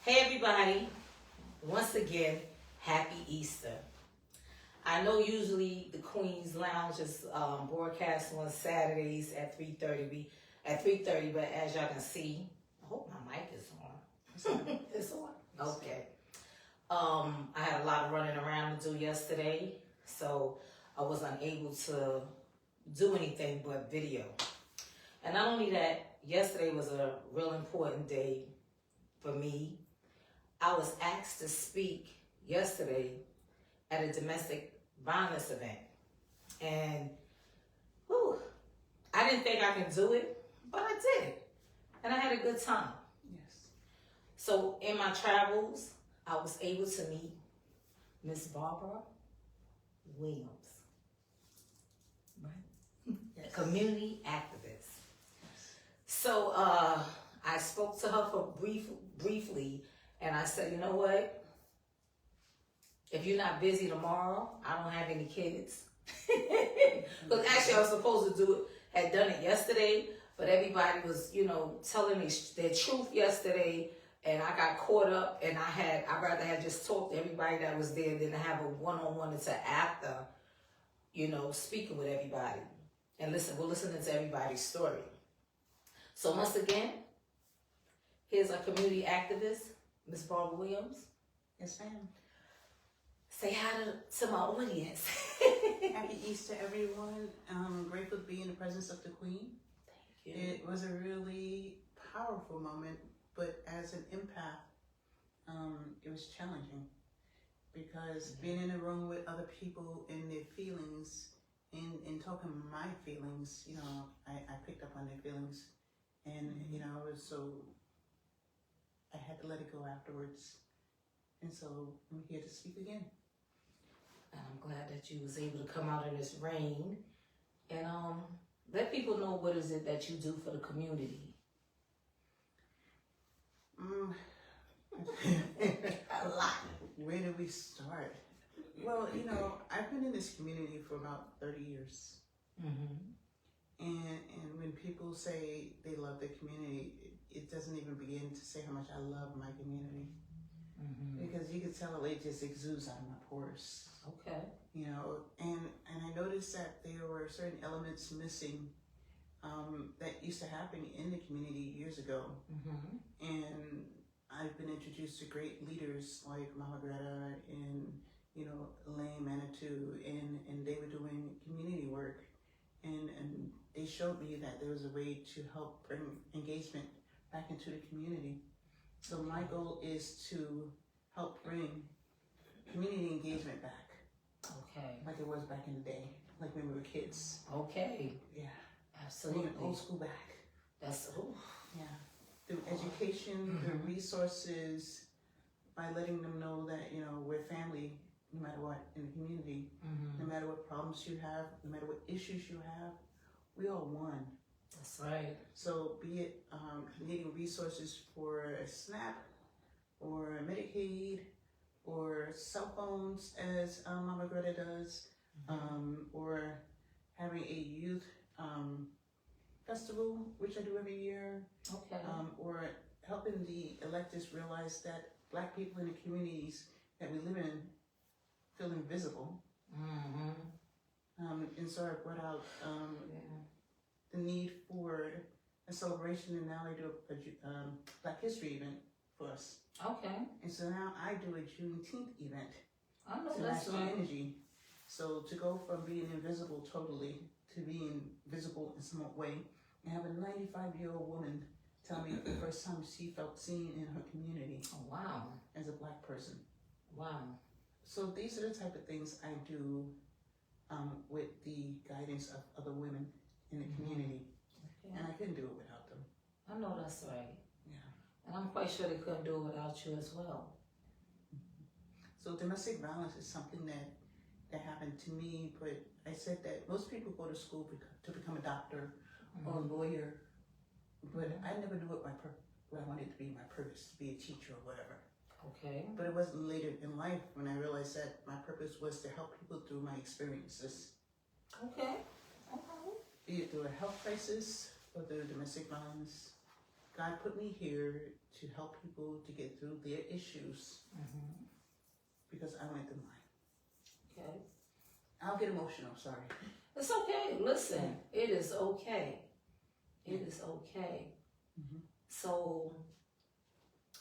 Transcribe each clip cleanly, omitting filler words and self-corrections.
Hey everybody, once again, happy Easter. I know usually the Queen's Lounge is broadcast on Saturdays at 3:30, but as y'all can see, I hope my mic is on. It's on. Okay. I had a lot of running around to do yesterday, so I was unable to do anything but video. And not only that, yesterday was a real important day for me. I was asked to speak yesterday at a domestic violence event. And I didn't think I could do it, but I did it. And I had a good time. Yes. So in my travels, I was able to meet Miss Barbara Williams, right? Yes. A community activist. Yes. So I spoke to her for briefly, and I said, you know what? If you're not busy tomorrow, I don't have any kids. Because actually I was supposed to had done it yesterday, but everybody was, telling me their truth yesterday, and I got caught up, and I'd rather have just talked to everybody that was there than to have a one-on-one until after, speaking with everybody. And we're listening to everybody's story. So once again, here's our community activist, Miss Barbara Williams. Yes, ma'am. Say hi to my audience. Happy Easter, everyone. Grateful to be in the presence of the Queen. Thank you. It was a really powerful moment, but as an empath, it was challenging because being in a room with other people and their feelings and talking my feelings, I picked up on their feelings, and I had to let it go afterwards, and so I'm here to speak again. And I'm glad that you was able to come out in this rain and let people know what is it that you do for the community. A lot. Where do we start? Well, I've been in this community for about 30 years. Mm-hmm. And when people say they love their community, it doesn't even begin to say how much I love my community. Mm-hmm. Because you can tell it just exudes out of my pores. Okay. And I noticed that there were certain elements missing that used to happen in the community years ago. Mm-hmm. And I've been introduced to great leaders like Mama Greta and, Elaine Manitou, and they were doing community work. And they showed me that there was a way to help bring engagement back into the community. So my goal is to help bring community engagement back. Okay. Like it was back in the day, like when we were kids. Okay. Yeah. Absolutely. Bring old school back. That's, yeah. Through education, mm-hmm. through resources, by letting them know that, we're family, no matter what, in the community. Mm-hmm. No matter what problems you have, no matter what issues you have, we all one. That's right. So be it needing resources for a SNAP or a Medicaid or cell phones, as Mama Greta does, mm-hmm. Or having a youth festival, which I do every year. Okay. Or helping the electeds realize that Black people in the communities that we live in feel invisible. Mm-hmm. And so I brought out the need for a celebration, and now I do a Black History event for us. Okay. And so now I do a Juneteenth event. I know to that's National right. Energy. So to go from being invisible totally to being visible in some way, and have a 95-year-old woman tell me the first time she felt seen in her community. Oh, wow. As a Black person. Wow. So these are the type of things I do with the guidance of other women in the community. Okay. And I couldn't do it without them. I know that's right. Yeah. And I'm quite sure they couldn't do it without you as well. So domestic violence is something that happened to me, but I said that most people go to school to become a doctor, mm-hmm. or a lawyer, but mm-hmm. I never knew what I wanted to be my purpose, to be a teacher or whatever. Okay. But it wasn't later in life when I realized that my purpose was to help people through my experiences. Okay. Be it through a health crisis or through domestic violence, God put me here to help people to get through their issues because I went through mine. Okay. I'll get emotional, sorry. It's okay. Listen, it is okay. It is okay. So,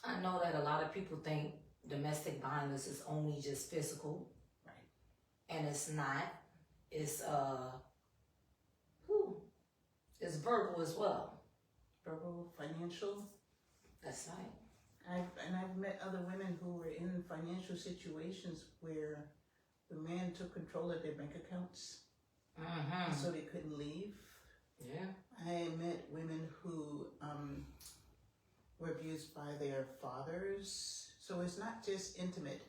I know that a lot of people think domestic violence is only just physical. Right. And it's not. It's it's verbal as well. Verbal, financial. That's right. I've met other women who were in financial situations where the man took control of their bank accounts, so they couldn't leave. Yeah. I met women who were abused by their fathers. So it's not just intimate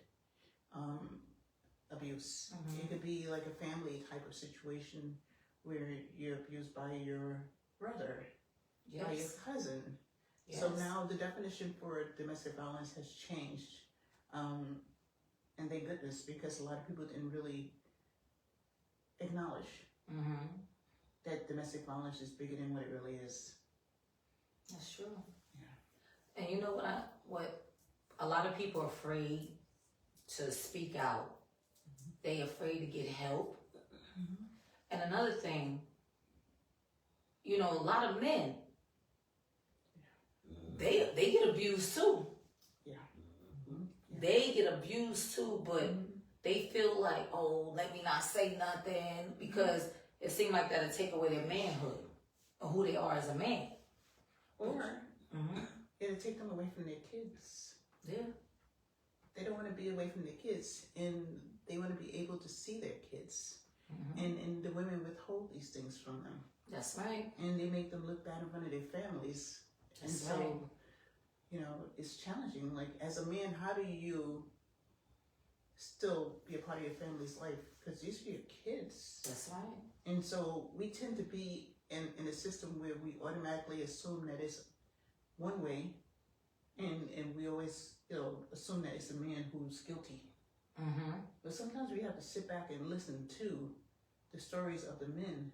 abuse. It could be like a family type of situation where you're abused by your brother, by your cousin. Yes. So now the definition for domestic violence has changed. And thank goodness, because a lot of people didn't really acknowledge that domestic violence is bigger than what it really is. That's true. Yeah. And you know what a lot of people are afraid to speak out. They afraid to get help. And another thing, you know, a lot of men, they get abused too. Yeah. They get abused too, but they feel like, oh, let me not say nothing, because it seems like that'll take away their manhood or who they are as a man. Or it'll take them away from their kids. Yeah. They don't want to be away from their kids, and they want to be able to see their kids. And the women withhold these things from them. That's right. And they make them look bad in front of their families. That's and so, right. you know, it's challenging. Like, as a man, how do you still be a part of your family's life? Because these are your kids. That's right. And so we tend to be in a system where we automatically assume that it's one way, and we always, you know, assume that it's a man who's guilty. But sometimes we have to sit back and listen to the stories of the men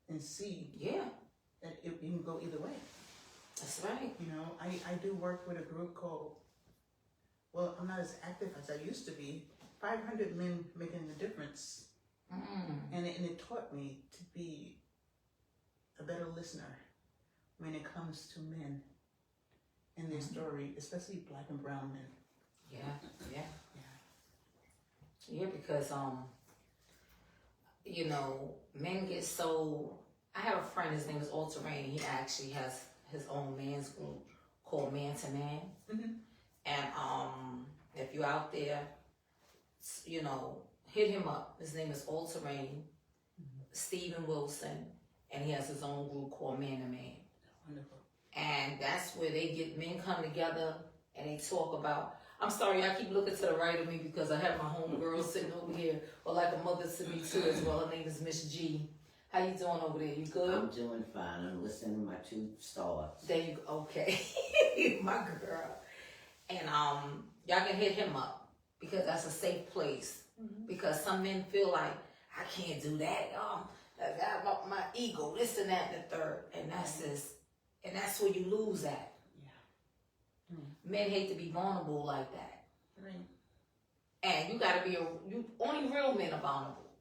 and see that it can go either way. That's right. You know, I do work with a group called, well, I'm not as active as I used to be, 500 Men Making a Difference. And it taught me to be a better listener when it comes to men and their story, especially Black and brown men. Yeah, because you know, men get so. I have a friend. His name is Alter Rain. He actually has his own men's group called Man to Man. And if you're out there, you know, hit him up. His name is Alter Rain, Stephen Wilson, and he has his own group called Man to Man. Wonderful. And that's where they get men come together and they talk about. I'm sorry, I keep looking to the right of me because I have my homegirl sitting over here, or like a mother to me too as well. Her name is Miss G. How you doing over there? You good? I'm doing fine. I'm listening to my 2 stars. There you go. Okay. My girl. And y'all can hit him up because that's a safe place. Because some men feel like, I can't do that. I got my ego, this and that and the third. And that's where you lose at. Men hate to be vulnerable like that. Right. And you gotta be only real men are vulnerable.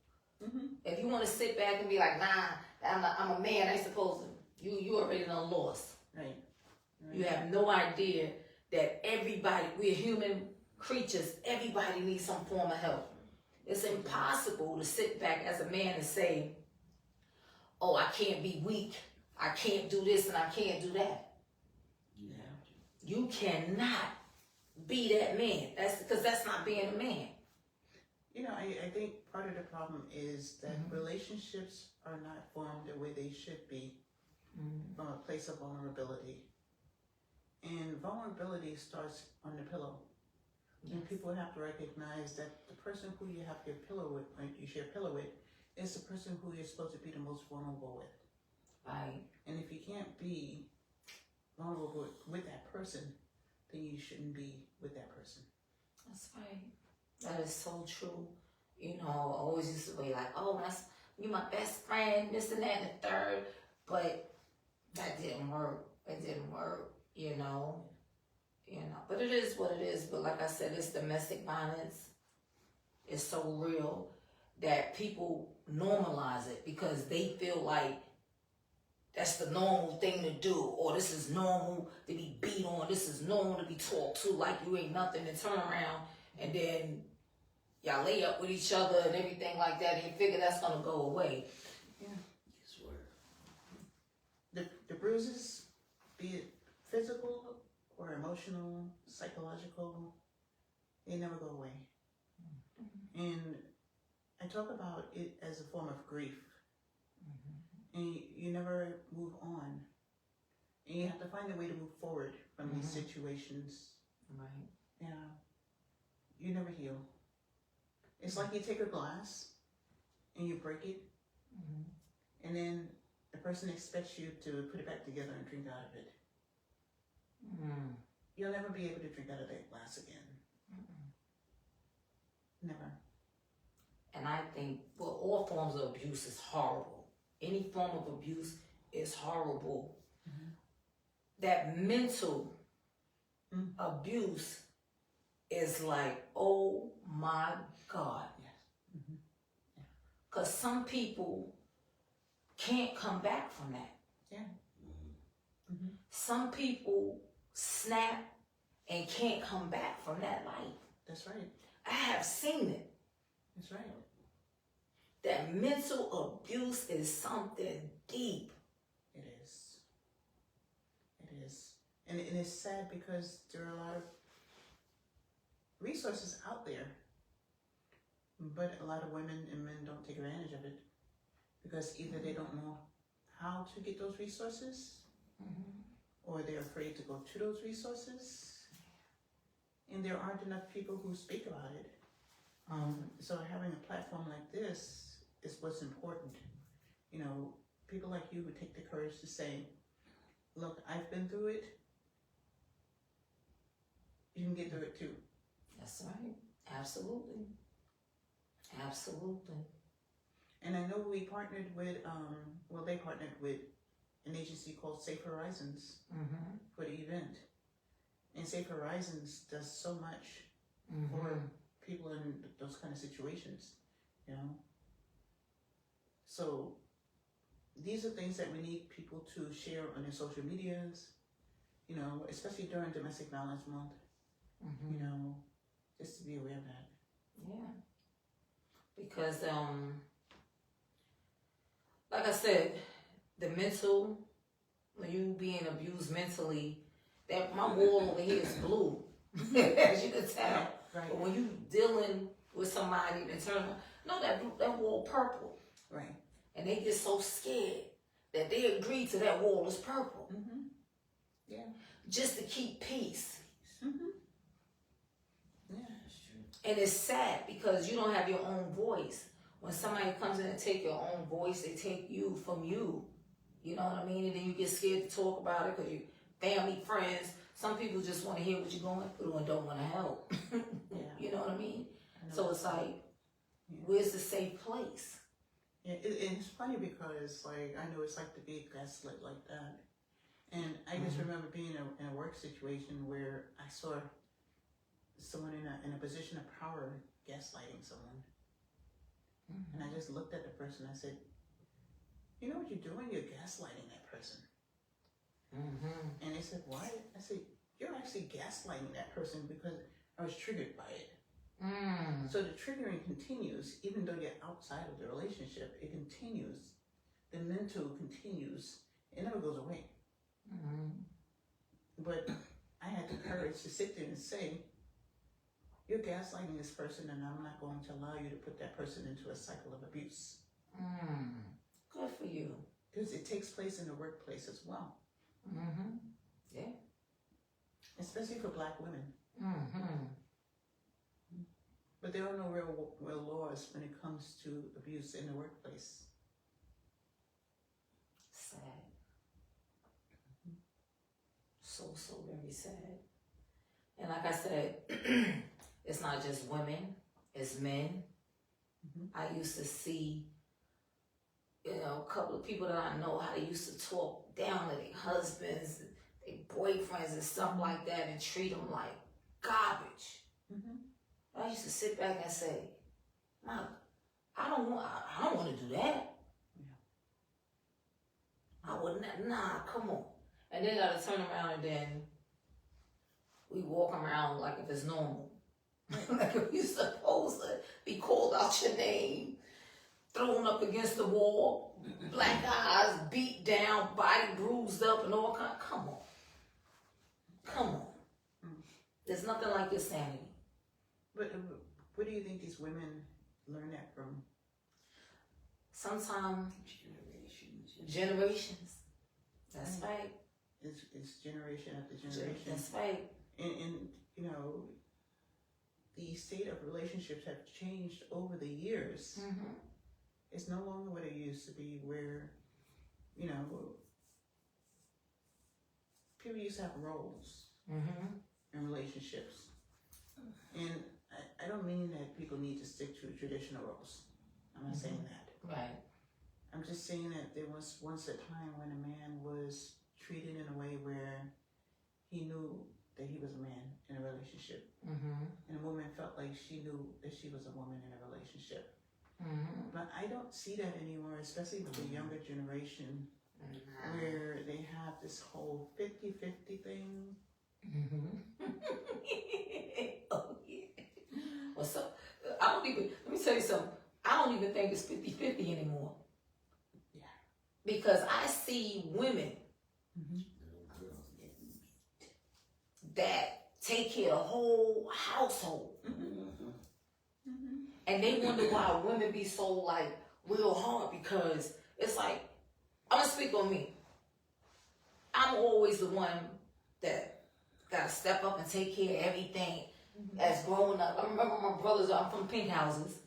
If you want to sit back and be like, nah, I'm a man, I ain't supposed to. You already done lost. Right. You have no idea that everybody, we're human creatures, everybody needs some form of help. It's impossible to sit back as a man and say, oh, I can't be weak. I can't do this and I can't do that. You cannot be that man. That's not being a man. You know, I think part of the problem is that relationships are not formed the way they should be from a place of vulnerability. And vulnerability starts on the pillow. And people have to recognize that the person who you have your pillow with, like you share a pillow with, is the person who you're supposed to be the most vulnerable with. Right. And if you can't be vulnerable with that person, then you shouldn't be with that person. That's right. That is so true. You know, I always used to be like, oh, you my best friend, this and that and the third. But that didn't work. It didn't work, you know. But it is what it is. But like I said, it's domestic violence. It's so real that people normalize it because they feel like that's the normal thing to do, or this is normal to be beat on, this is normal to be talked to like you ain't nothing, to turn around and then y'all lay up with each other and everything like that, and you figure that's gonna go away. Yeah. Yes, word. The bruises, be it physical or emotional, psychological, they never go away. And I talk about it as a form of grief. And you never move on. And you have to find a way to move forward from these situations. Right. Yeah. You never heal. It's like you take a glass and you break it, and then the person expects you to put it back together and drink out of it. You'll never be able to drink out of that glass again. Never. And I think, well, all forms of abuse is horrible. Any form of abuse is horrible. That mental abuse is like, oh my God. Yes. Because some people can't come back from that. Yeah. Some people snap and can't come back from that life. That's right. I have seen it. That's right. That mental abuse is something deep. It is. It is. And it's sad because there are a lot of resources out there, but a lot of women and men don't take advantage of it because either they don't know how to get those resources, or they're afraid to go to those resources, and there aren't enough people who speak about it. So having a platform like this is what's important. You know, people like you who take the courage to say, look, I've been through it. You can get through it too. That's right. Absolutely. Absolutely. And I know we partnered with, they partnered with an agency called Safe Horizons for the event. And Safe Horizons does so much for people in those kind of situations, you know. So these are things that we need people to share on their social medias, you know, especially during Domestic Violence Month, you know, just to be aware of that. Yeah. Because, like I said, the mental, when you being abused mentally, that my wall over here is blue, as you can tell. Right. But when you dealing with somebody that turn, no, that wall purple. Right. And they get so scared that they agree to that wall is purple. Yeah. Just to keep peace. Yeah. That's true. And it's sad because you don't have your own voice. When somebody comes in and take your own voice, they take you from you. You know what I mean? And then you get scared to talk about it because you family, friends. Some people just want to hear what you're going through and don't want to help. You know what I mean? So it's like, where's the safe place? Yeah, it's funny because, like, I know it's like to be gaslit like that. And I just remember being in a work situation where I saw someone in a position of power gaslighting someone. And I just looked at the person, I said, you know what you're doing? You're gaslighting that person. And they said, why? I said, you're actually gaslighting that person because I was triggered by it. So the triggering continues, even though you're outside of the relationship, it continues. The mental continues. It never goes away. But I had the courage to sit there and say, you're gaslighting this person and I'm not going to allow you to put that person into a cycle of abuse. Good for you. Because it takes place in the workplace as well. Yeah. Especially for Black women. But there are no real laws when it comes to abuse in the workplace. Sad. So very sad. And like I said, it's not just women, it's men. I used to see you know, a couple of people that I know how they used to talk down to their husbands, their boyfriends, and stuff like that, and treat them like garbage. I used to sit back and say, "Mom, I don't want to do that. I wouldn't. Nah, come on." And then gotta turn around and then we walk around like if it's normal. Like if you're supposed to be called out your name, thrown up against the wall, black eyes, beat down, body bruised up, and all kind. Come on. Come on. There's nothing like your sanity. But what do you think these women learn that from? Sometimes Generations. generations. That's right. It's generation after generation. That's right. And you know, the state of relationships have changed over the years. Mm-hmm. It's no longer what it used to be, where, you know, people used to have roles in relationships. And I don't mean that people need to stick to traditional roles. I'm not saying that. Right. I'm just saying that there was once a time when a man was treated in a way where he knew that he was a man in a relationship. And a woman felt like she knew that she was a woman in a relationship. But I don't see that anymore, especially with the younger generation, where they have this whole 50-50 thing. Oh, yeah. Well, so, I don't even, let me tell you something. I don't even think it's 50-50 anymore. Yeah. Because I see women Little girls getting beat. that take care of the whole household. And they wonder why women be so like real hard, because it's like, I'm gonna speak on me. I'm always the one that gotta step up and take care of everything. As growing up, I remember my brothers. I'm from pink houses.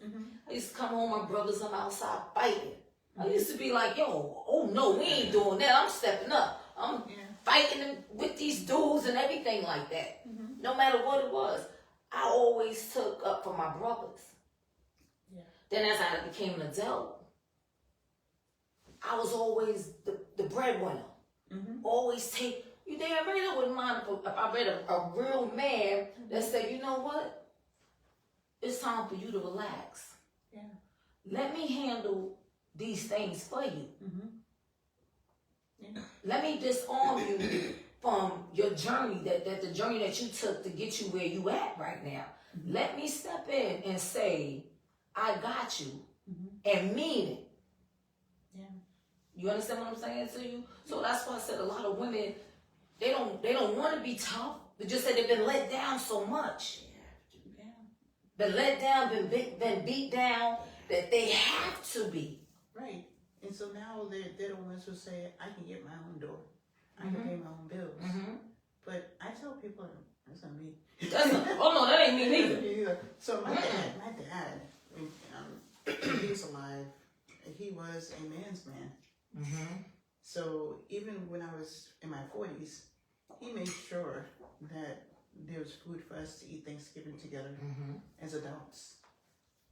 I used to come home, my brothers, I'm outside fighting. I used to be like, yo, oh no, we ain't doing that. I'm stepping up. I'm fighting them with these dudes and everything like that. No matter what it was, I always took up for my brothers. Then as I became an adult, I was always the breadwinner. Always take, you damn right I wouldn't mind if I read a real man that said, you know what? It's time for you to relax. Let me handle these things for you. Let me disarm you from your journey, that the journey that you took to get you where you at right now. Let me step in and say, I got you, and mean it. You understand what I'm saying to you? So that's why I said a lot of women, they don't want to be tough. They just said they've been let down so much. Been let down, been beat down, that they have to be. Right. And so now they're the ones who say, I can get my own door. I can pay my own bills. But I tell people, that's not me. Oh no, that ain't me neither. So my dad, when he was alive, he was a man's man. So even when I was in my 40s, he made sure that there was food for us to eat Thanksgiving together as adults.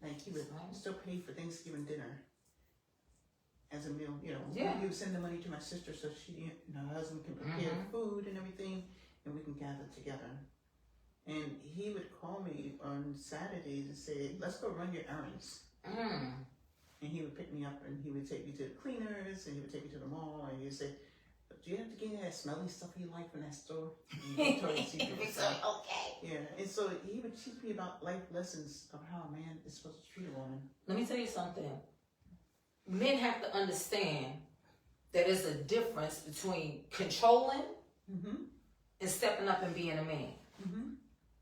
Like he would still pay for Thanksgiving dinner as a meal, you know. He would send the money to my sister so she and her husband can prepare food and everything, and we can gather together. And he would call me on Saturdays and say, let's go run your errands. And he would pick me up and he would take me to the cleaners and he would take me to the mall and he would say, do you have to get that smelly stuff you like from that store? Okay. Yeah, and so he would teach me about life lessons of how a man is supposed to treat a woman. Let me tell you something. Men have to understand that there's a difference between controlling and stepping up and being a man.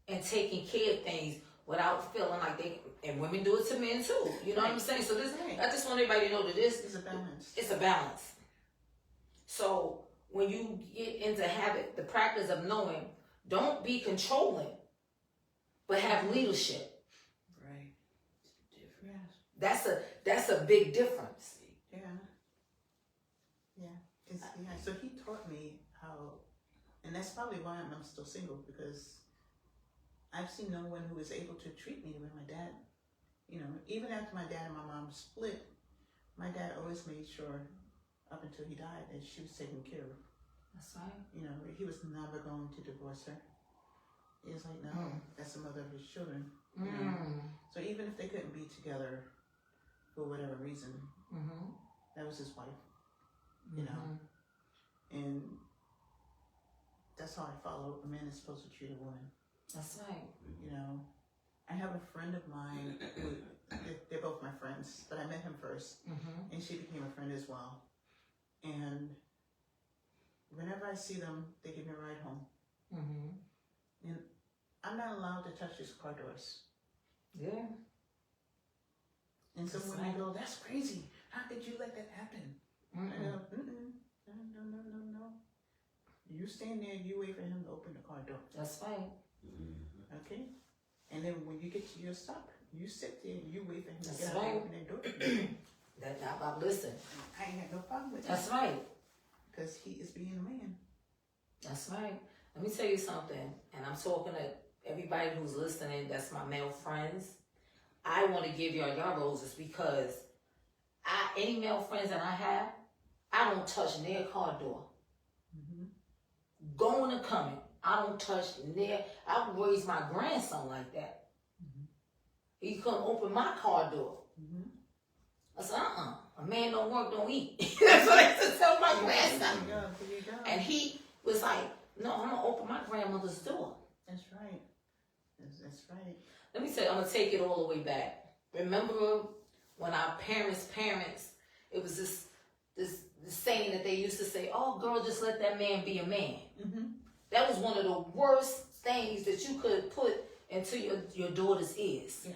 And taking care of things without feeling like they, and women do it to men too. You know what I'm saying? So this, I just want everybody to know that this is a balance. It's a balance. So when you get into habit, the practice of knowing, don't be controlling, but have leadership. Right. It's different. That's a big difference. So he taught me how, and that's probably why I'm still single, because I've seen no one who is able to treat me the way my dad, you know, even after my dad and my mom split, my dad always made sure, up until he died, that she was taken care of. That's right. You know, he was never going to divorce her. He was like, no, that's the mother of his children. You know? So even if they couldn't be together for whatever reason, that was his wife. You know, and that's how I follow. A man is supposed to treat a woman. That's right. You know, I have a friend of mine who, they're both my friends, but I met him first, and she became a friend as well. And whenever I see them, they give me a ride home. And I'm not allowed to touch his car doors. Yeah. And so That's when right. I go, that's crazy. How could you let that happen? I go, no. You stand there, you wait for him to open the car door. That's right. Okay? And then when you get to your stop, you sit there and you wait for him to That's get out and right. open that door. Listen. I ain't got no problem with That's that. right. Because he is being a man. That's right. Let me tell you something, and I'm talking to everybody who's listening, that's my male friends. I want to give y'all roses because any male friends that I have, I don't touch their car door. Going and coming, I don't touch I would raise my grandson like that. He couldn't open my car door. I said, a man don't work, don't eat. That's what I used to tell my grandson. There you go. And he was like, no, I'm going to open my grandmother's door. That's right. That's right. Let me tell you, I'm going to take it all the way back. Remember when our parents, it was this saying that they used to say, oh, girl, just let that man be a man. That was one of the worst things that you could put into your daughter's ears. Yes.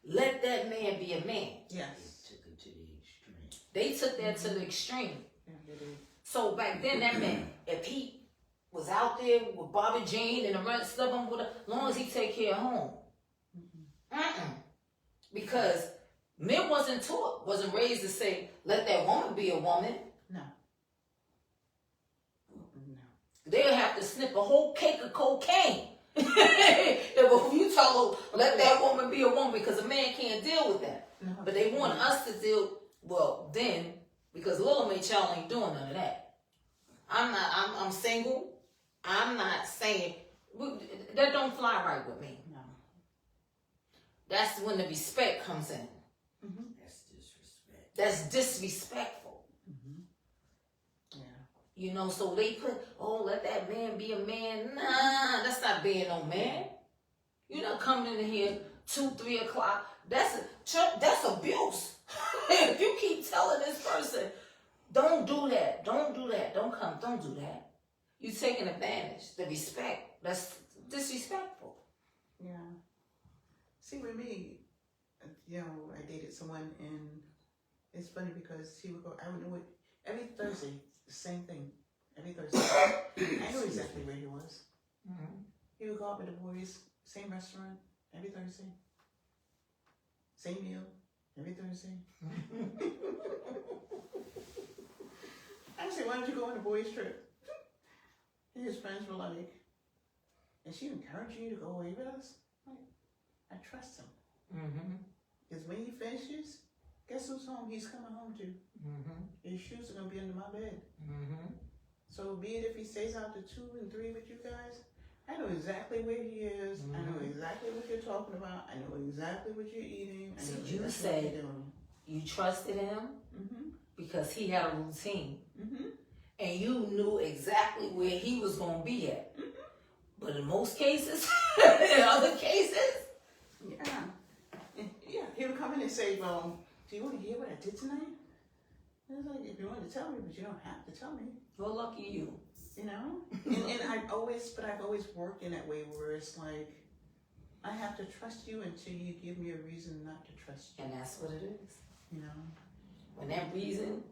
Let that man be a man. Yes. They took it to the extreme. They took that to the extreme. Yeah, they did. So back then, that man, if he was out there with Bobby Jean and the rest of them, as long as he take care of home. Because men wasn't raised to say, let that woman be a woman. No. They'll have to snip a whole cake of cocaine. If you tell them, let that woman be a woman, because a man can't deal with that. No. But they want us to deal, well, then, because Little May Child ain't doing none of that. I'm single. I'm not saying, that don't fly right with me. No. That's when the respect comes in. That's disrespect. That's disrespectful. Yeah. You know, so they put, oh, let that man be a man. Nah, that's not being no man. You're not coming in here 2, 3 o'clock. That's abuse. If you keep telling this person, don't do that, don't do that, don't do that. You're taking advantage. The respect, that's disrespectful. Yeah. See, with me, you know, I dated someone, and it's funny because he would go, I would know it, every Thursday, the same thing. Every Thursday. I knew exactly where he was. He would go out with the boys, same restaurant, every Thursday. Same meal, every Thursday. I said, why don't you go on the boys' trip? And his friends were like, is she encouraging you to go away with us? I trust him. Because when he finishes, guess who's home? He's coming home to. His shoes are going to be under my bed. So be it if he stays out to 2 and 3 with you guys, I know exactly where he is. I know exactly what you're talking about. I know exactly what you're eating. I know See, you exactly what say you're doing. you trusted him because he had a routine. And you knew exactly where he was going to be at. But in most cases, in other cases, Yeah, he would come in and say, well, do you want to hear what I did tonight? I was like, if you want to tell me, but you don't have to tell me. well, lucky you. You know? and I've always worked in that way where it's like, I have to trust you until you give me a reason not to trust you. And that's what it is. You know? When that reason,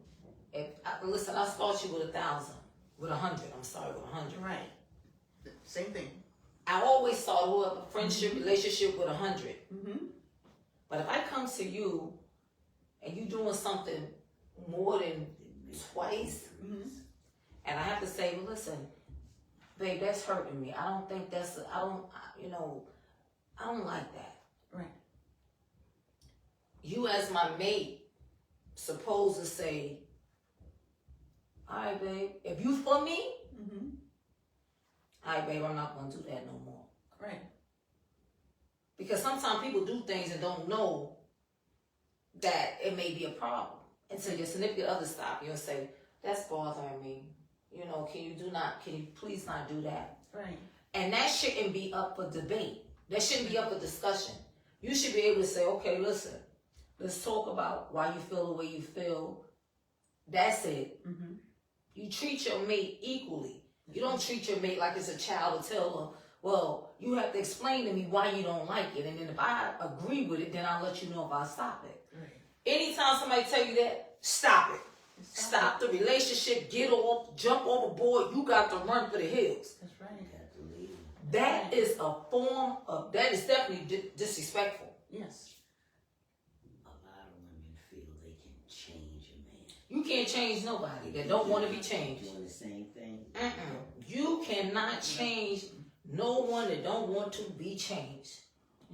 listen, I start you with 1,000, with 100, I'm sorry, with 100. Right. Same thing. I always start with a friendship, relationship with 100. But if I come to you and you doing something more than twice, and I have to say, well, listen, babe, that's hurting me. I don't think I don't like that. Right. You as my mate, supposed to say, all right, babe, if you for me, Mm-hmm. all right, babe, I'm not going to do that no more. Right. Because sometimes people do things and don't know that it may be a problem until your significant other stop you and say, that's bothering me. You know, can you please not do that? Right. And that shouldn't be up for debate. That shouldn't be up for discussion. You should be able to say, okay, listen, let's talk about why you feel the way you feel. That's it. Mm-hmm. You treat your mate equally. You don't treat your mate like it's a child or tell her, well, you have to explain to me why you don't like it. And then if I agree with it, then I'll let you know if I stop it. Right. Anytime somebody tell you that, stop it. Stop the relationship, get off, jump overboard. You got to run for the hills. That's right. Got to leave. That is a form of, that is definitely disrespectful. Yes. A lot of women feel they can change a man. You can't change nobody that don't want to be changed. Doing the same thing. You cannot change no one that don't want to be changed.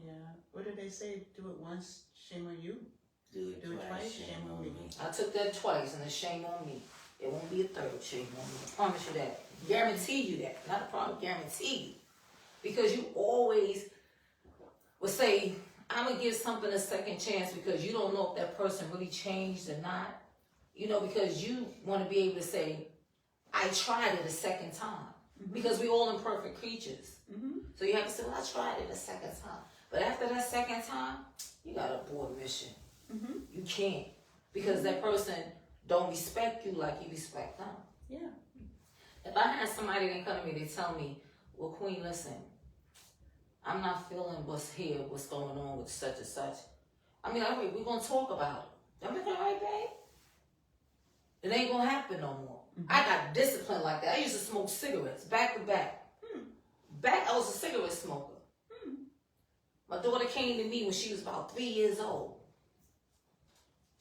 Yeah. What did they say? Do it once, shame on you. Do it twice, shame on me. I took that twice and it's shame on me. It won't be a third shame on me. I promise you that. Guarantee you that. Not a problem, guarantee you. Because you always will say, I'm going to give something a second chance because you don't know if that person really changed or not. You know, because you want to be able to say, I tried it a second time. Because we all imperfect creatures. Mm-hmm. So you have to say, well, I tried it a second time. But after that second time, you got to abort mission. Mm-hmm. You can't. Because that person don't respect you like you respect them. Yeah. If I had somebody that come to me, they tell me, well, Queen, listen, I'm not feeling what's here, what's going on with such and such. I mean, all right, we're going to talk about it. I'm like, all right, babe. It ain't going to happen no more. Mm-hmm. I got discipline like that. I used to smoke cigarettes back to back. I was a cigarette smoker. My daughter came to me when she was about 3 years old.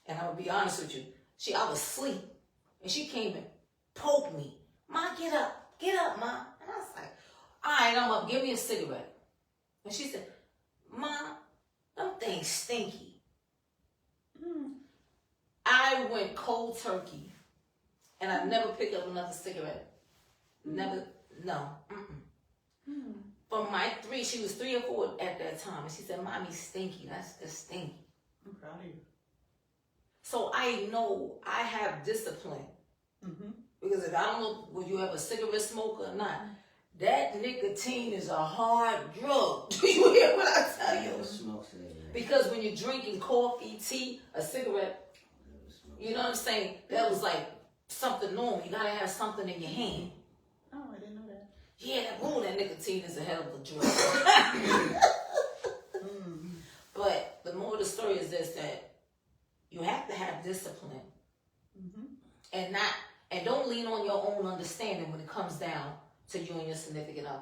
And I'm going to be honest with you. I was asleep. And she came and poked me. Ma, get up, Ma. And I was like, all right, I'm up. Give me a cigarette. And she said, Ma, them things stinky. I went cold turkey. And I never picked up another cigarette. Never, no. From my 3, she was 3 or 4 at that time. And she said, Mommy, stinky. That's just stinky. I'm proud of you. So I know I have discipline. Mm-hmm. Because if I don't know whether you have a cigarette smoker or not, that nicotine is a hard drug. Do you hear what I tell you? Never smoke cigarettes. Because when you're drinking coffee, tea, a cigarette, Never smoke. you know what I'm saying? That was like something normal. You gotta have something in your hand. Oh, I didn't know that. Yeah, that nicotine is a hell of a drug. But the moral of the story is this, that you have to have discipline. And don't lean on your own understanding when it comes down to you and your significant other.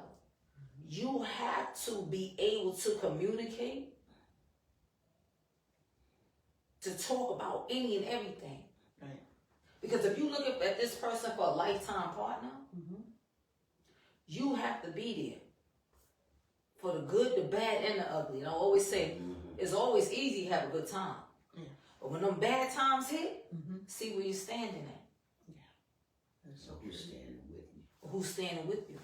You have to be able to communicate, to talk about any and everything. Right. Because if you look at this person for a lifetime partner, you have to be there for the good, the bad, and the ugly. And I always say, it's always easy to have a good time. Yeah. But when them bad times hit, see where you're standing at. That's so You're true. standing with me. Who's standing with you?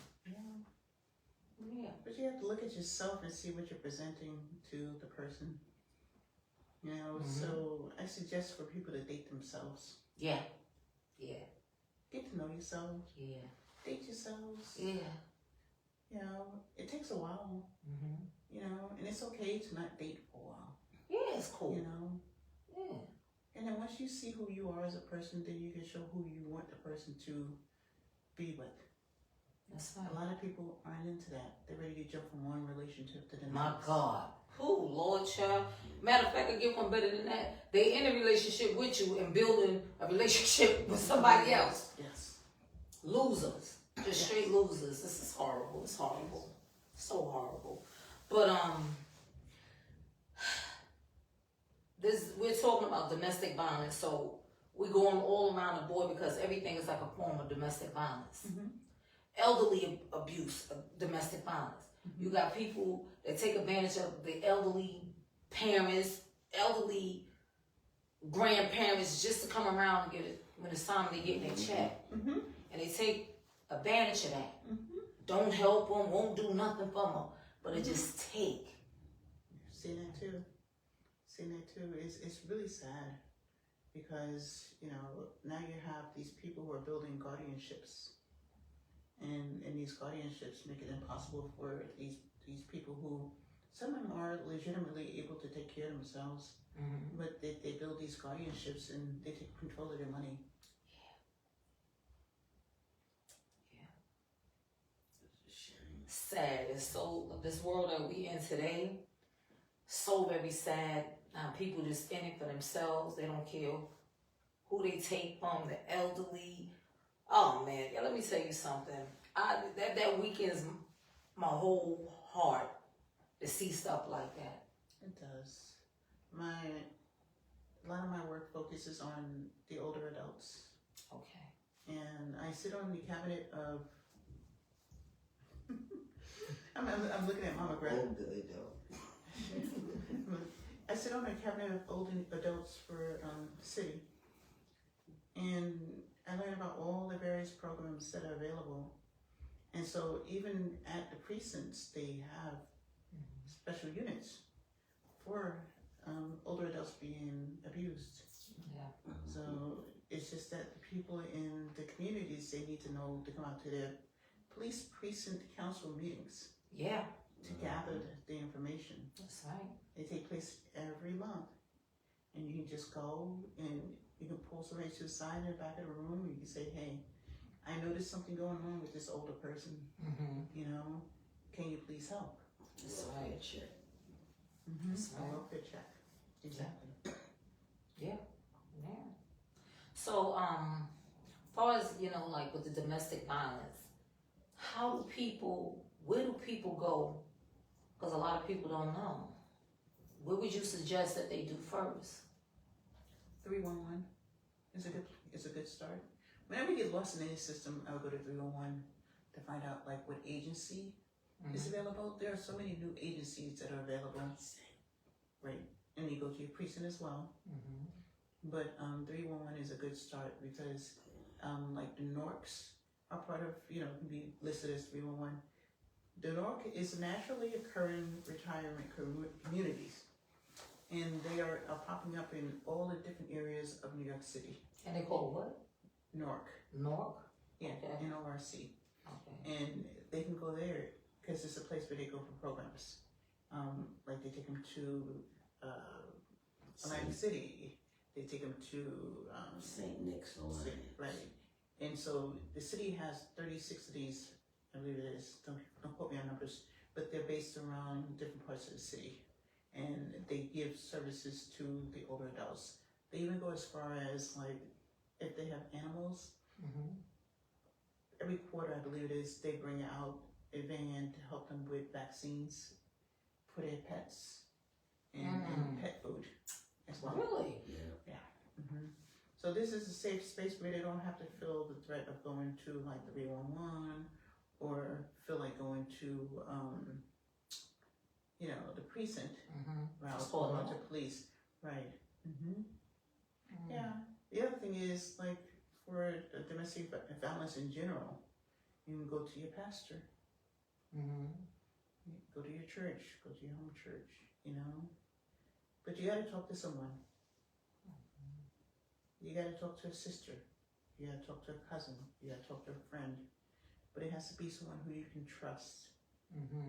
Yeah. But you have to look at yourself and see what you're presenting to the person. You know, so I suggest for people to date themselves. Yeah. Yeah. Get to know yourselves. Yeah. Date yourselves. Yeah. You know, it takes a while. You know, and it's okay to not date for a while. Yeah, it's cool. You know, Yeah. and then once you see who you are as a person, then you can show who you want the person to be with. That's A right. lot of people aren't into that. They're ready to jump from one relationship to the next. My God. Who, Lord child? Matter of fact, I get one better than that. They in a relationship with you and building a relationship with somebody else. Yes. Losers. Just straight losers. This is horrible. It's horrible. So horrible. But we're talking about domestic violence, so we're going all around the board because everything is like a form of domestic violence. Elderly abuse of domestic violence. You got people that take advantage of the elderly parents, elderly grandparents just to come around and get it when it's time to get their check. Mm-hmm. And they take advantage of that. Mm-hmm. Don't help them, won't do nothing for them, but it just take. Seen that too. It's really sad because, you know, now you have these people who are building guardianships. And these guardianships make it impossible for these people who, some of them are legitimately able to take care of themselves, Mm-hmm. but they build these guardianships and they take control of their money. It's a shame. Sad. It's so, this world that we in today, so very sad. People just in it for themselves. They don't care who they take from, the elderly. Oh man, yeah, let me tell you something. That weakens my whole heart to see stuff like that. It does. A lot of my work focuses on the older adults. Okay. And I sit on the cabinet of, I'm looking at Mama Greta. Older adult. I sit on a cabinet of old adults for the city, and I learn about all the various programs that are available. And so even at the precincts, they have special units for older adults being abused. Yeah. So it's just that the people in the communities, they need to know to come out to their police precinct council meetings Yeah. to gather the information. That's right. They take place every month. And you can just go and you can pull somebody to the side in the back of the room and you can say, hey, I noticed something going on with this older person. Mm-hmm. You know, can you please help? That's right. Check. That's A right. welfare check. Exactly. Yeah. So, far as, you know, like with the domestic violence, where do people go? Because a lot of people don't know. Where would you suggest that they do first? 311 is a good start. Whenever you get lost in any system, I would go to 311 to find out like what agency is available. There are so many new agencies that are available, right? And you go to your precinct as well. Mm-hmm. But 311 is a good start because like the NORCs are part of, you know, can be listed as 311. The NORC is naturally occurring retirement communities. And they are popping up in all the different areas of New York City. And they call what? NORC. NORC? Yeah, Okay. NORC. Okay. And they can go there because it's a place where they go for programs. Like they take them to Atlantic City. They take them to St. Nick's Alliance. right. And so the city has 36 of these, I believe it is, don't quote me on numbers, but they're based around different parts of the city. And they give services to the older adults. They even go as far as like, if they have animals, Mm-hmm. every quarter I believe it is, they bring out a van to help them with vaccines for their pets and pet food as well. Really? Yeah. Mm-hmm. So this is a safe space where they don't have to feel the threat of going to like the 311 or feel like going to, you know, the precinct route Just or call to police. Right. Mm-hmm. Yeah. The other thing is like for domestic violence in general, you can go to your pastor, go to your church, go to your home church, you know. But you got to talk to someone. You got to talk to a sister. You got to talk to a cousin. You got to talk to a friend. But it has to be someone who you can trust.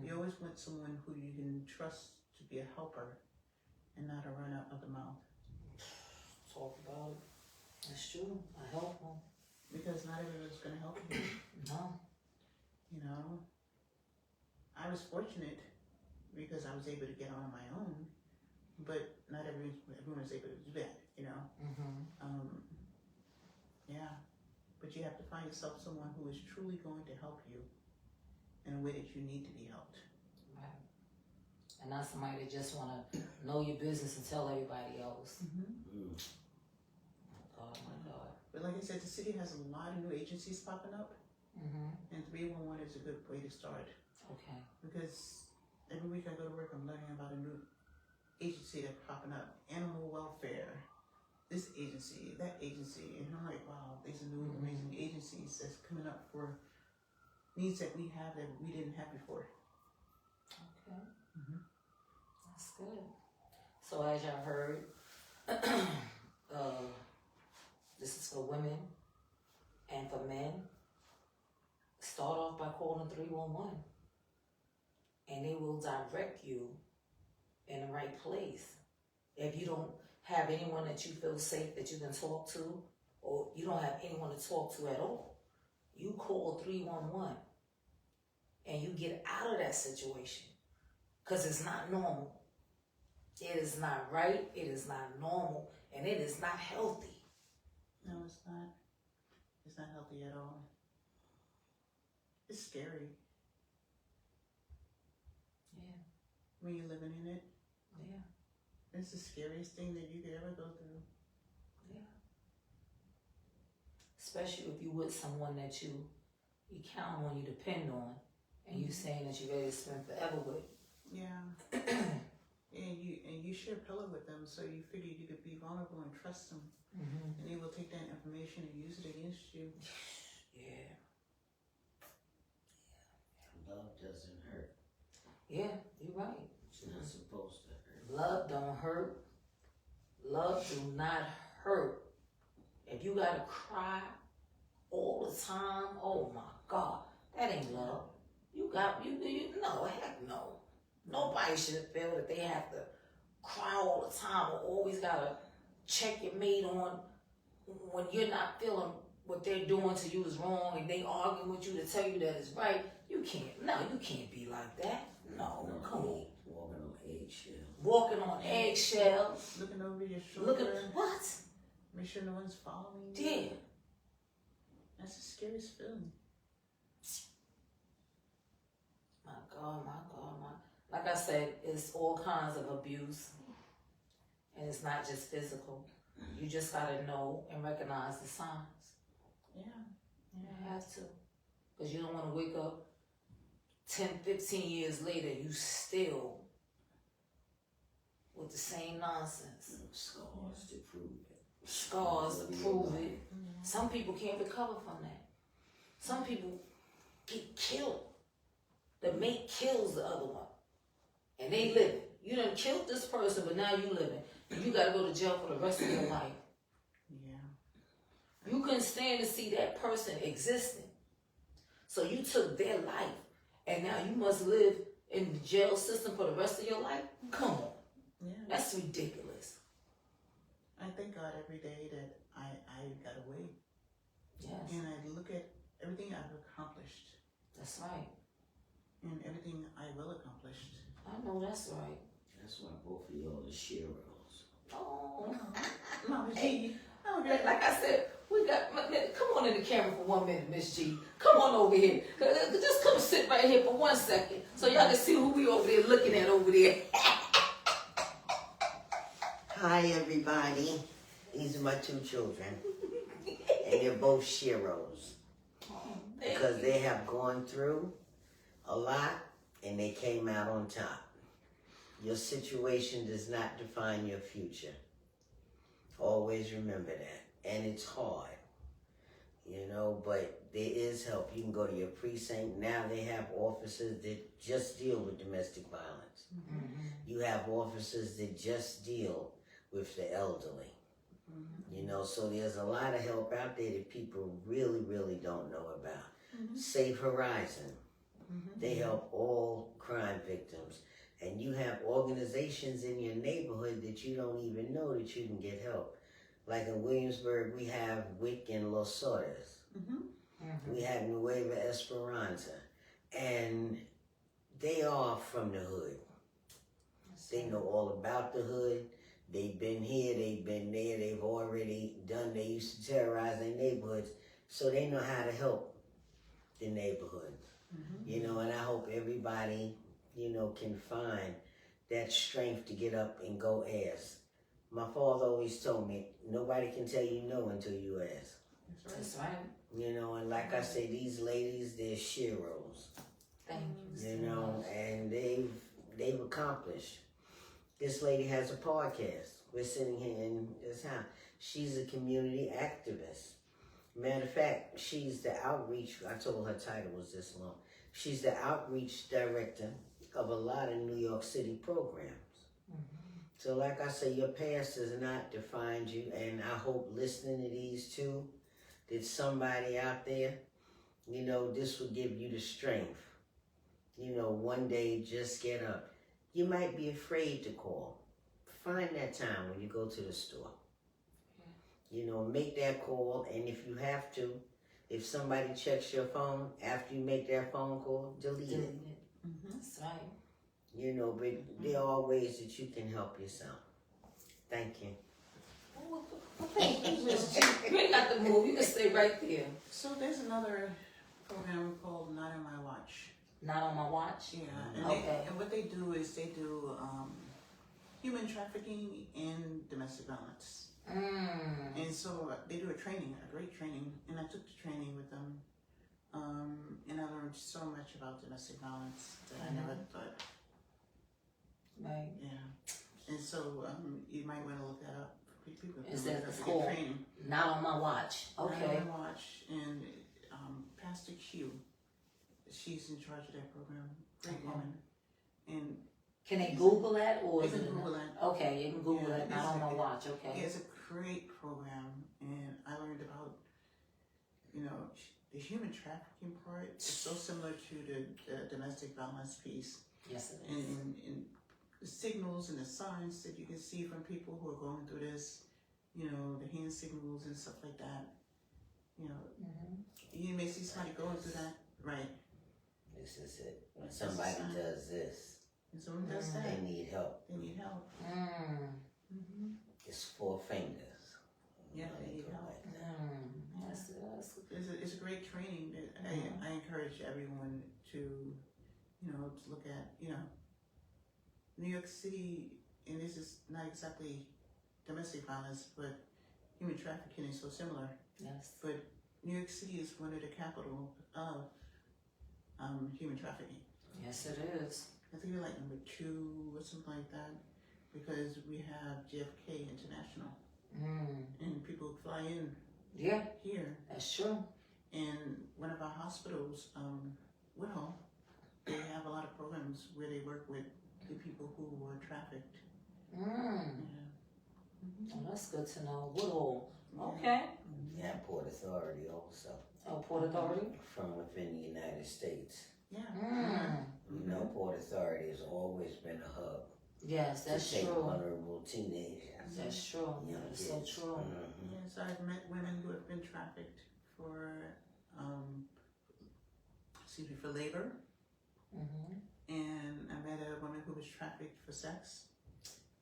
You always want someone who you can trust to be a helper and not a run out of the mouth. Talk about it. That's true. I help them. Because not everyone's going to help you. No. You know, I was fortunate because I was able to get on my own, but not everyone is able to do that, you know. Yeah, but you have to find yourself someone who is truly going to help you in a way that you need to be helped. Right. And not somebody that just want to know your business and tell everybody else. Oh my God. But like I said, the city has a lot of new agencies popping up, and 311 is a good way to start. Okay. Because every week I go to work, I'm learning about a new agency that's popping up. Animal welfare, this agency, that agency, and I'm like, wow, these are new amazing agencies that's coming up for needs that we have that we didn't have before. Okay. Mhm. That's good. So as y'all heard, this is for women and for men. Start off by calling 311 and they will direct you in the right place. If you don't have anyone that you feel safe that you can talk to, or you don't have anyone to talk to at all, you call 311 and you get out of that situation, because it's not normal. It is not right, it is not normal, and it is not healthy. No, it's not. It's not healthy at all. It's scary Yeah, when you're living in it. yeah, It's the scariest thing that you could ever go through. yeah. Especially if you with someone that you count on, you depend on, and you saying that you're ready to spend forever with. Yeah. and you share a pillow with them, so you figured you could be vulnerable and trust them, and they will take that information and use it against you. Yeah. Love doesn't hurt. Yeah, you're right. It's not supposed to hurt. Love don't hurt. Love do not hurt. If you gotta cry all the time, oh my God, that ain't love. You no, heck no. Nobody should feel that they have to cry all the time or always gotta check your mate on when you're not feeling what they're doing to you is wrong and they arguing with you to tell you that it's right. You can't be like that. No, come on. Walking on eggshells. Walking on eggshells. Looking over your shoulder. What? Make sure no one's following you. Yeah. That's the scariest feeling. My God. Like I said, it's all kinds of abuse. And it's not just physical. You just gotta know and recognize the signs. Yeah. You have to. Because you don't want to wake up 10, 15 years later, you still with the same nonsense. Scars to prove it. Scars to prove it. Some people can't recover from that. Some people get killed. The mate kills the other one. And they living. You done killed this person, but now you living. And you gotta go to jail for the rest of your life. Yeah. You couldn't stand to see that person existing. So you took their life. And now you must live in the jail system for the rest of your life? Come on. Yeah. That's ridiculous. I thank God every day that I got away. Yes. And I look at everything I've accomplished. That's right. And everything I will accomplish. I know that's right. That's why both of y'all are sheroes. Oh. Mama G. Hey, Oh, like I said, we got, come on in the camera for 1 minute, Miss G. Come on over here. Just come sit right here for 1 second so y'all can see who we over there looking at over there. Hi, everybody. These are my 2 children. And they're both sheroes. Because they have gone through a lot and they came out on top. Your situation does not define your future. Always remember that. And it's hard, but there is help. You can go to your precinct. Now they have officers that just deal with domestic violence. Mm-hmm. You have officers that just deal with the elderly. So there's a lot of help out there that people really, really don't know about. Safe Horizon. They help all crime victims. And you have organizations in your neighborhood that you don't even know that you can get help. Like in Williamsburg, we have WIC and Los Sordas. We have Nueva Esperanza. And they are from the hood. They know all about the hood. They've been here, they've been there, they've already done, they used to terrorize their neighborhoods, so they know how to help the neighborhood. And I hope everybody, can find that strength to get up and go ask. My father always told me, nobody can tell you no until you ask. That's right. And like I say, these ladies, they're sheroes. Thank you. And they've accomplished. This lady has a podcast We're sitting here in this house. She's a community activist. Matter of fact, she's the outreach, I told her title was this long. She's the outreach director of a lot of New York City programs. So like I say, your past does not define you, and I hope listening to these two, that somebody out there, you know, this will give you the strength. You know, one day just get up. You might be afraid to call. Find that time when you go to the store. You know, make that call, and if you have to, if somebody checks your phone after you make that phone call, delete it. That's right. You know, but there are ways that you can help yourself. Thank you. Okay, you ain't got to move. You can stay right there. So there's another program called Not on My Watch. Not on my watch. Yeah, and, Okay. and what they do is they do human trafficking and domestic violence. And so they do a great training, and I took the training with them. And I learned so much about domestic violence that I never thought. Right. Yeah. And so you might want to look that up. People Is do that the trafficking school? training. Not on my watch. Okay. Not on my watch. And Pastor Q, she's in charge of that program. Great woman. And Can they Google that or you is can it? Google that. Okay, you can Google Yeah, that. Not on my watch. Okay. It's a great program, and I learned about, you know, the human trafficking part is so similar to the domestic violence piece, Yes, it is. and the signals and the signs that you can see from people who are going through this, you know, the hand signals and stuff like that. You know, you may see somebody going through that, right? This is it. When somebody does this, And someone does that, they need help. they need help. It's 4 fingers. Yeah, they need help. It's a great training that I encourage everyone to, you know, to look at, you know, New York City, and this is not exactly domestic violence, but human trafficking is so similar. Yes. But New York City is one of the capital of human trafficking. Yes, it is. I think we're like number 2 or something like that, because we have JFK International, and people fly in Yeah, here. that's true. And one of our hospitals, Whitehall, they have a lot of programs where they work with the people who were trafficked. Oh, that's good to know. Woodhull. Yeah. Okay. Yeah, Port Authority also. Oh, Port Authority. From within the United States. Yeah. You know, Port Authority has always been a hub Yes, that's to take true. vulnerable teenagers. That's true. young That's so kids. true. Yes, I've met women who have been trafficked for, for labor. And I met a woman who was trafficked for sex,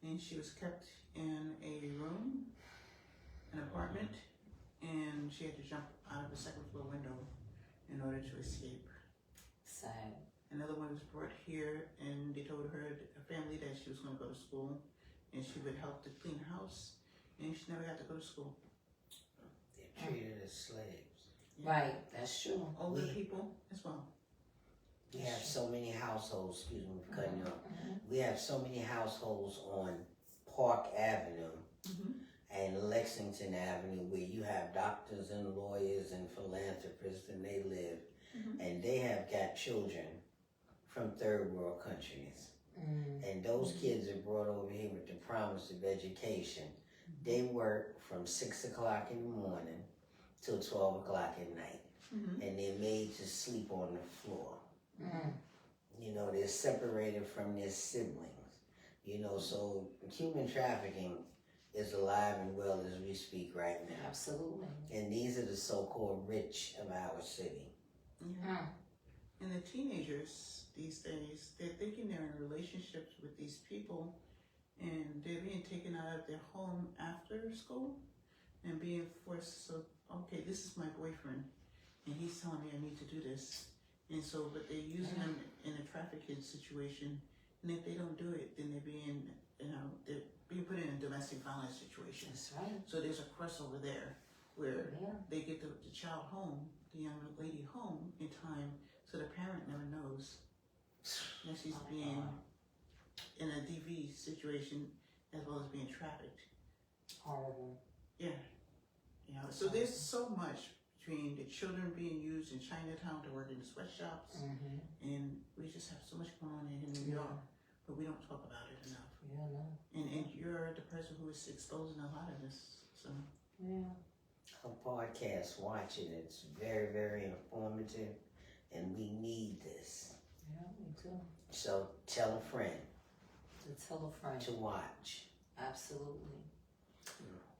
and she was kept in a room, an apartment, and she had to jump out of a second floor window in order to escape. Sad. Another one was brought here, and they told her family that she was going to go to school, and she would help to clean the house, and she never got to go to school. They're treated as slaves. Right, that's true. Older people as well. We have so many households, excuse me for cutting you off. We have so many households on Park Avenue and Lexington Avenue where you have doctors and lawyers and philanthropists, and they live, and they have got children from third world countries. And those kids are brought over here with the promise of education. They work from 6 o'clock in the morning till 12 o'clock at night. And they're made to sleep on the floor. You know, they're separated from their siblings. You know, so human trafficking is alive and well as we speak right now. Absolutely. And these are the so-called rich of our city. And the teenagers these days, they're thinking they're in relationships with these people, and they're being taken out of their home after school and being forced, so, okay, this is my boyfriend, and he's telling me I need to do this. And so, but they're using them in a trafficking situation, and if they don't do it, then they're being, you know, they're being put in a domestic violence situation. That's right. So there's a crossover there where Yeah. they get the child home, the young lady home in time, so the parent never knows that she's being in a DV situation, as well as being trafficked. Horrible. Yeah. You know, so there's so much between the children being used in Chinatown to work in sweatshops, and we just have so much going on in New York, but we don't talk about it enough. Yeah, no. And you're the person who is exposing a lot of this. So Yeah. A podcast, watch it. It's very, very informative, and we need this. Yeah, me too. So tell a friend To tell a friend. to watch. Absolutely.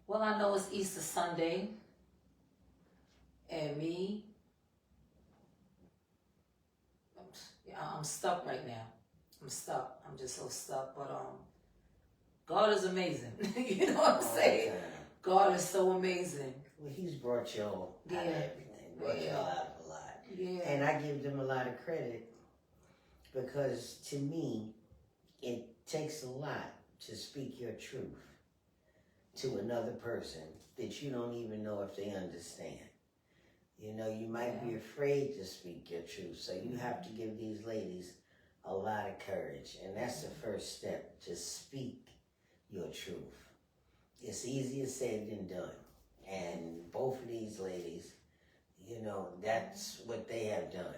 Well, I know it's Easter Sunday, and me, I'm stuck right now. I'm stuck. I'm just so stuck. But God is amazing. You know what I'm saying? God is so amazing. Well, he's brought y'all out of everything. Brought y'all out of a lot. Yeah. And I give them a lot of credit because to me, it takes a lot to speak your truth to another person that you don't even know if they understand. You know, you might be afraid to speak your truth, so you have to give these ladies a lot of courage, and that's the first step, to speak your truth. It's easier said than done, and both of these ladies, you know, that's what they have done.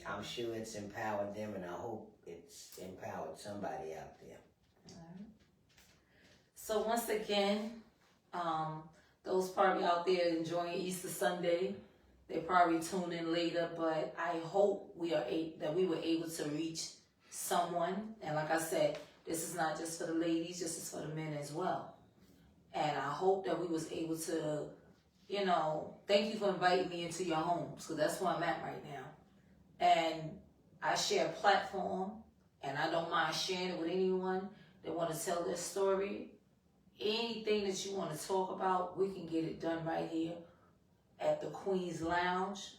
I'm sure it's empowered them, and I hope it's empowered somebody out there. So once again, those probably out there enjoying Easter Sunday, they probably tune in later, but I hope that we were able to reach someone. And like I said, this is not just for the ladies, this is for the men as well. And I hope that we was able to, you know, thank you for inviting me into your homes, because that's where I'm at right now. And I share a platform, and I don't mind sharing it with anyone that want to tell their story. Anything that you want to talk about, we can get it done right here at the Queen's Lounge.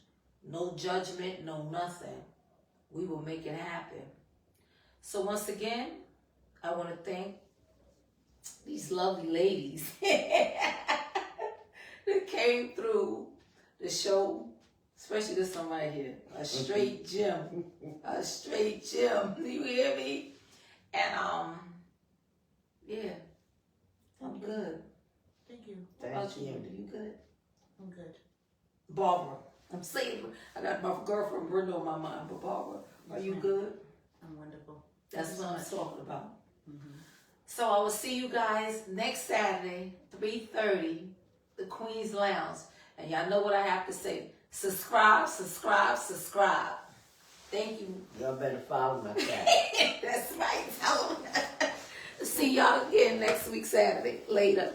No judgment, no nothing. We will make it happen. So once again, I want to thank these lovely ladies that came through the show, especially this one right here, a straight gem, a straight gem. Do you hear me? And yeah, I'm good. thank you. What about you? Are you good? I'm good. Barbara, I'm saying, I got my girlfriend Brenda on my mind, but Barbara, are you good? I'm wonderful. That's what I'm talking about. Mm-hmm. So I will see you guys next Saturday, 3:30, the Queen's Lounge. And y'all know what I have to say. Subscribe, subscribe, subscribe. Thank you. Y'all better follow my cat. That's right. Tell them. See y'all again next week, Saturday. Later.